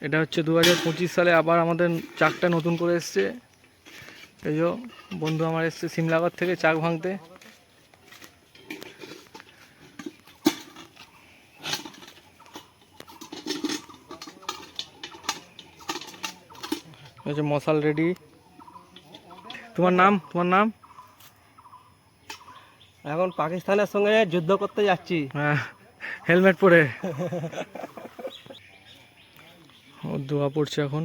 এটা হচ্ছে 2025 সালে আবার আমাদের চাকটা নতুন করে এসছে। এই যে বন্ধু আমার এসছে সিমলাগড় থেকে চাক ভাঙতে। মশাল রেডি। তোমার নাম? এখন পাকিস্তানের সঙ্গে যুদ্ধ করতে যাচ্ছি। হ্যাঁ, হেলমেট পরে। ও দোয়া পড়ছে এখন।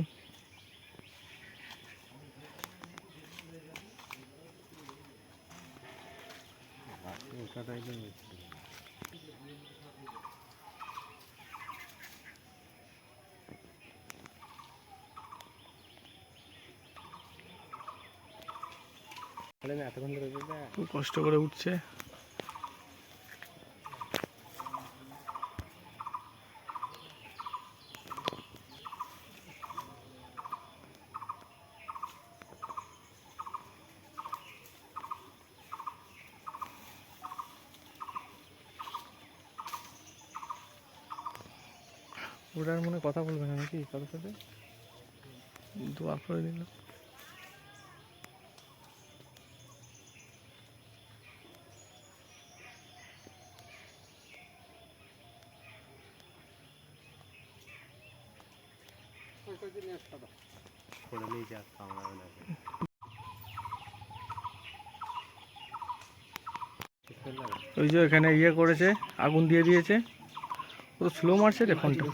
খুব কষ্ট করে উঠছে। ওটার মনে কথা বলবে না নাকি কারোর সাথে? দোয়া করে দিল। ওই যে এখানে ইয়ে করেছে, আগুন দিয়ে দিয়েছে। ও তো স্লো মারছে রে ফোনটা।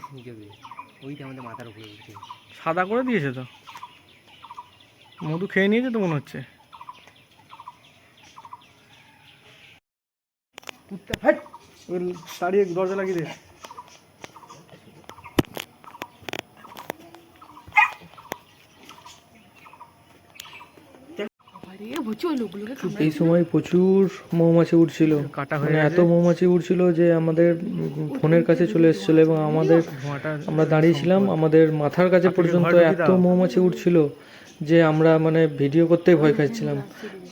ওইটা আমাদের মাথার উপরে উঠছে। সাদা করে দিয়েছে তো, মধু খেয়ে নিয়েছে তো মনে হচ্ছে। তাড়িয়ে দরজা লাগিয়ে দে। এই সময় প্রচুর মৌমাছি উঠছিল, মানে এত মৌমাছি উঠছিল যে আমাদের ফোনের কাছে চলে এসেছিল এবং আমরা দাঁড়িয়েছিলাম, আমাদের মাথার কাছে পর্যন্ত এত মৌমাছি উঠছিল যে আমরা মানে ভিডিও করতেই ভয় খাচ্ছিলাম।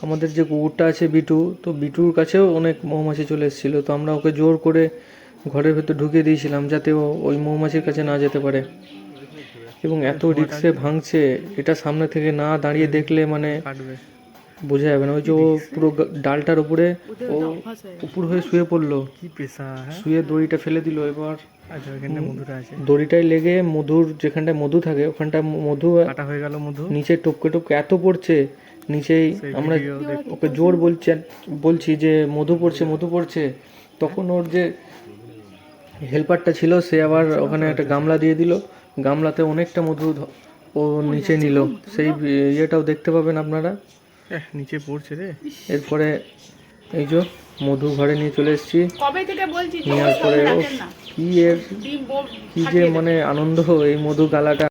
আমাদের যে কুকুরটা আছে বিটু, তো বিটুর কাছেও অনেক মৌমাছি চলে এসেছিল, তো আমরা ওকে জোর করে ঘরের ভেতর ঢুকিয়ে দিয়েছিলাম যাতে ও ওই মৌমাছির কাছে না যেতে পারে। এবং এত রিক্সে ভাঙছে, এটা সামনে থেকে না দাঁড়িয়ে দেখলে মানে বোঝা যাবে না। ওই যে ও পুরো ডালটার উপরে ও উপর হয়ে শুয়ে পড়লো, কি পেশা, শুয়ে দড়িটা ফেলে দিল। এবার দড়িটাই লেগে মধুর যেখানটায় মধু থাকে ওখানটা মধু কাটা হয়ে গেল। মধু নিচে টপকে টপকে এত পড়ছে নিচেই, আমরা ওকে জোর বলছি যে মধু পড়ছে। তখন ওর যে হেল্পারটা ছিল সে আবার ওখানে একটা গামলা দিয়ে দিল, গামলাতে অনেকটা মধু ও নিচে নিল। সেই ইয়েটাও দেখতে পাবেন আপনারা, নিচে পড়ছে রে। এরপরে এই যে মধু ঘরে নিয়ে চলে এসেছি। নেওয়ার পরে কি যে মানে আনন্দ এই মধু গালাটা।